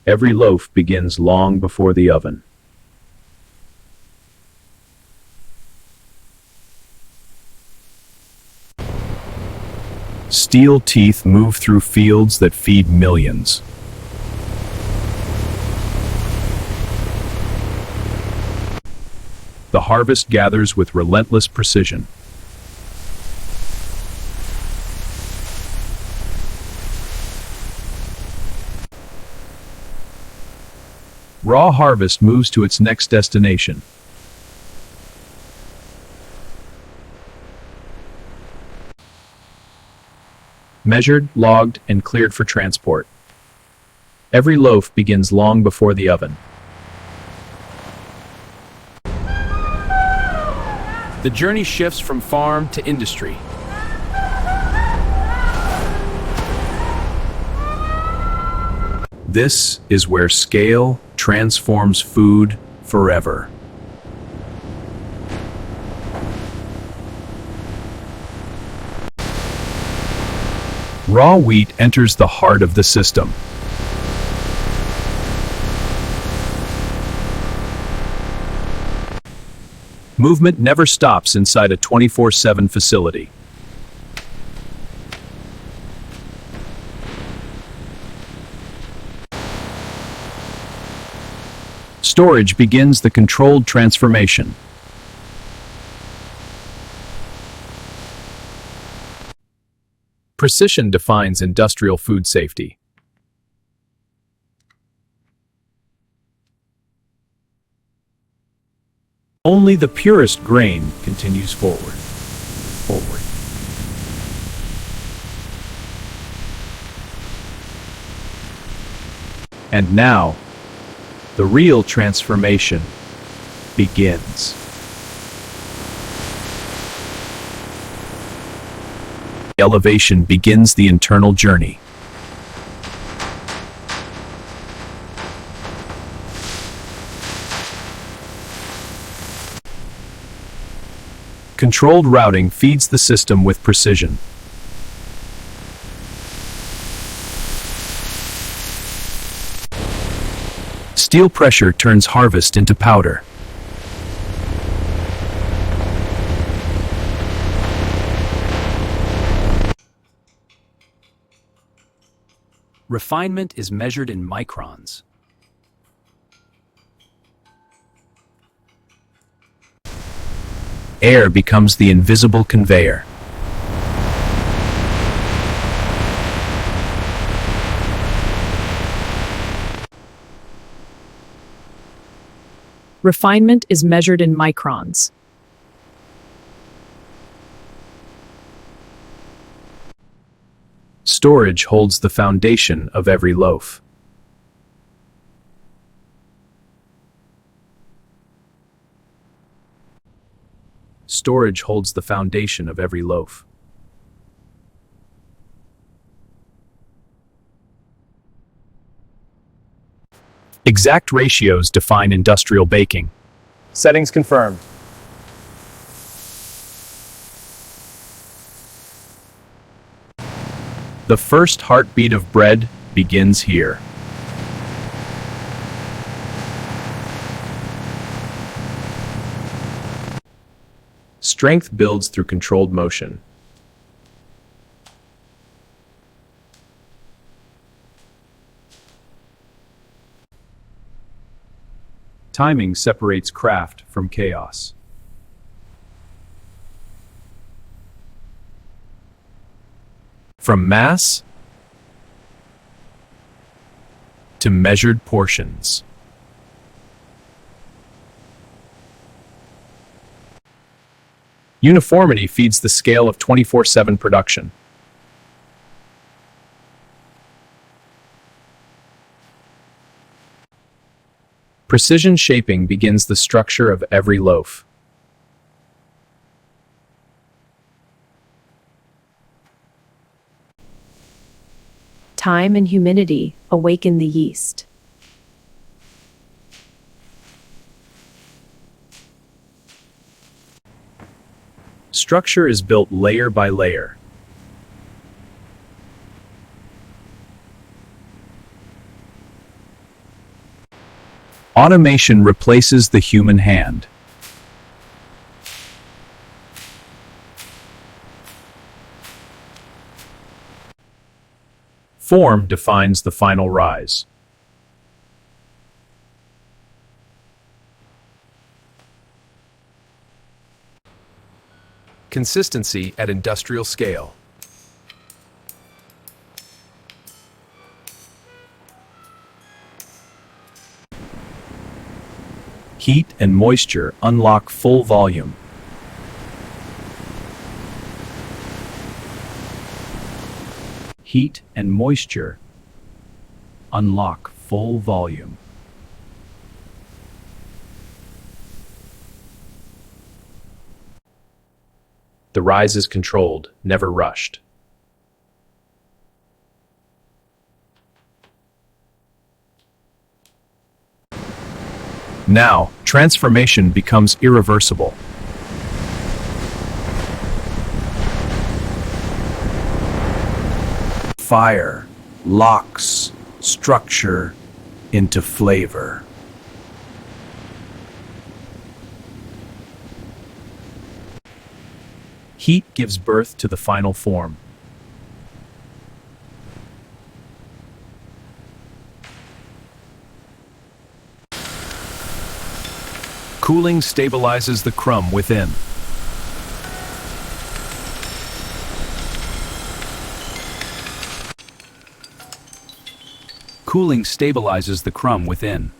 Every loaf begins long before the oven. Steel teeth move through fields that feed millions. The harvest gathers with relentless precision. Raw harvest moves to its next destination. Measured, logged, and cleared for transport. Every loaf begins long before the oven. The journey shifts from farm to industry. This is where scale transforms food forever. Raw wheat enters the heart of the system. Movement never stops inside a 24/7 facility. Storage begins the controlled transformation. Precision defines industrial food safety. Only the purest grain continues forward. And now, the real transformation begins. Elevation begins the internal journey. Controlled routing feeds the system with precision. Steel pressure turns harvest into powder. Refinement is measured in microns. Air becomes the invisible conveyor. Refinement is measured in microns. Storage holds the foundation of every loaf. Storage holds the foundation of every loaf. Exact ratios define industrial baking. Settings confirmed. The first heartbeat of bread begins here. Strength builds through controlled motion. Timing separates craft from chaos. From mass to measured portions. Uniformity feeds the scale of 24/7 production. Precision shaping begins the structure of every loaf. Time and humidity awaken the yeast. Structure is built layer by layer. Automation replaces the human hand. Form defines the final rise. Consistency at industrial scale. Heat and moisture unlock full volume. Heat and moisture unlock full volume. The rise is controlled, never rushed. Now, transformation becomes irreversible. Fire locks structure into flavor. Heat gives birth to the final form. Cooling stabilizes the crumb within. Cooling stabilizes the crumb within.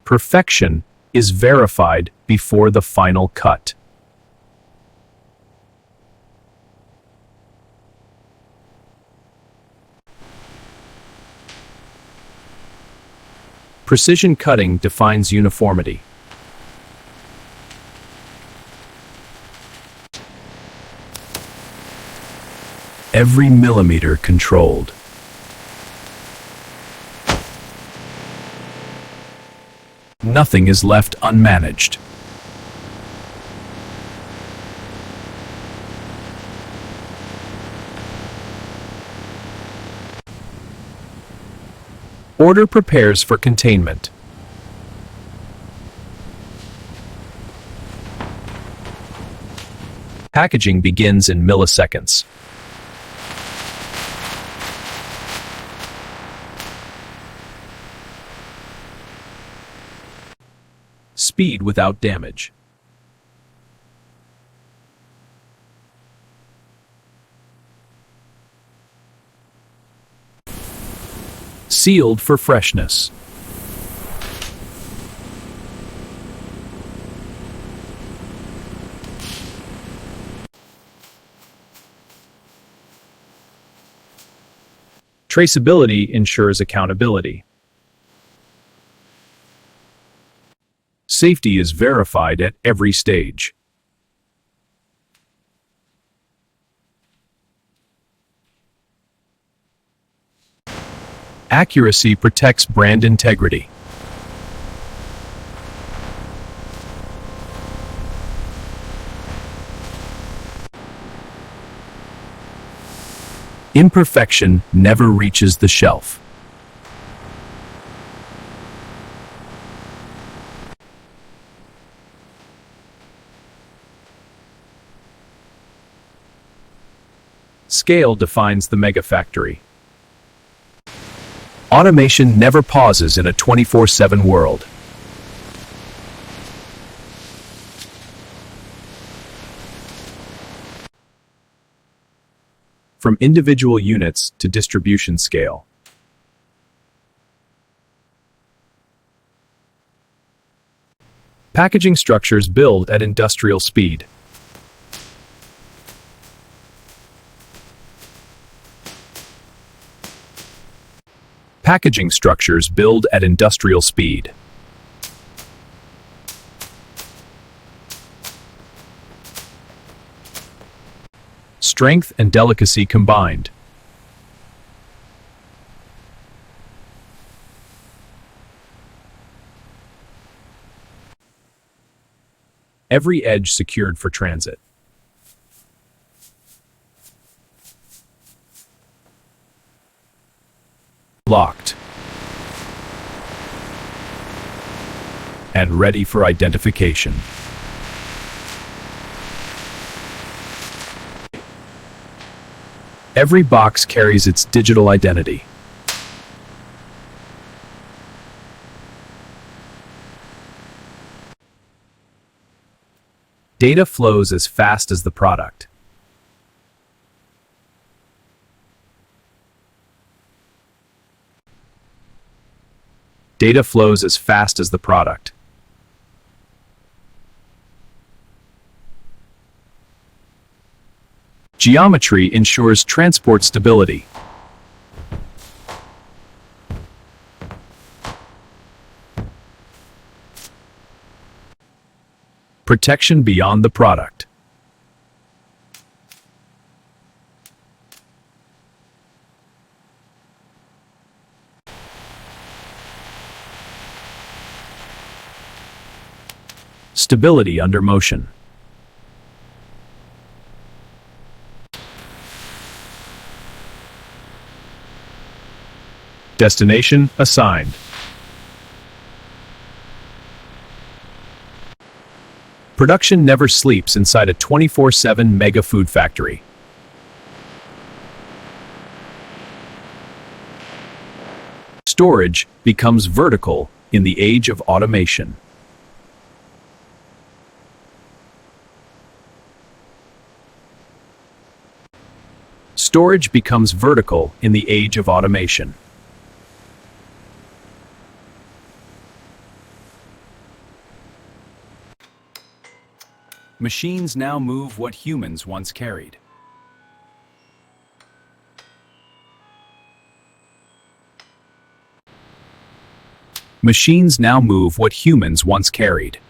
Perfection is verified before the final cut. Precision cutting defines uniformity. Every millimeter controlled. Nothing is left unmanaged. Order prepares for containment. Packaging begins in milliseconds. Speed without damage. Sealed for freshness. Traceability ensures accountability. Safety is verified at every stage. Accuracy protects brand integrity. Imperfection never reaches the shelf. Scale defines the megafactory. Automation never pauses in a 24/7 world. From individual units to distribution scale. Packaging structures build at industrial speed. Packaging structures build at industrial speed. Strength and delicacy combined. Every edge secured for transit. locked, and ready for identification. Every box carries its digital identity. Data flows as fast as the product. Data flows as fast as the product. Geometry ensures transport stability. Protection beyond the product. Stability under motion. Destination assigned. Production never sleeps inside a 24/7 mega food factory. Storage becomes vertical in the age of automation. Storage becomes vertical in the age of automation. Machines now move what humans once carried. Machines now move what humans once carried.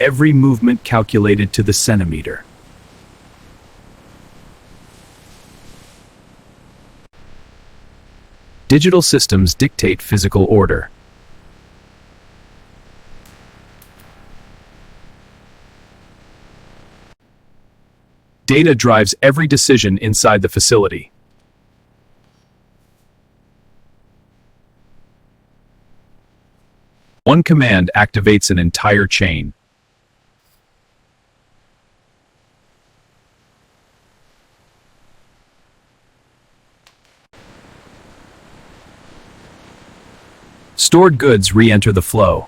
Every movement calculated to the centimeter. Digital systems dictate physical order. Data drives every decision inside the facility. One command activates an entire chain. Stored goods re-enter the flow.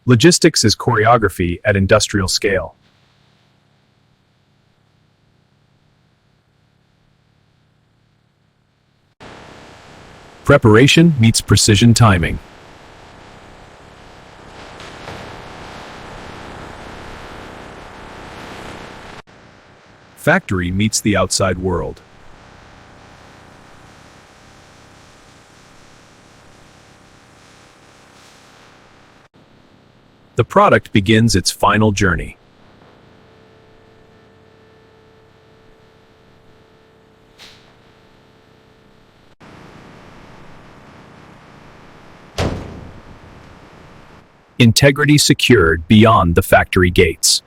Logistics is choreography at industrial scale. Preparation meets precision timing. Factory meets the outside world. The product begins its final journey. Integrity secured beyond the factory gates.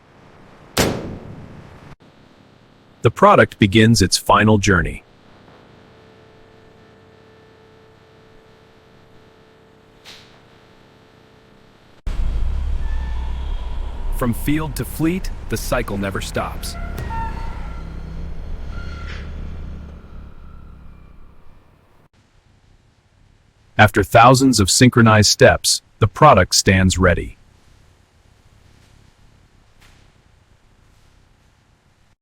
The product begins its final journey. From field to fleet, the cycle never stops. After thousands of synchronized steps, the product stands ready.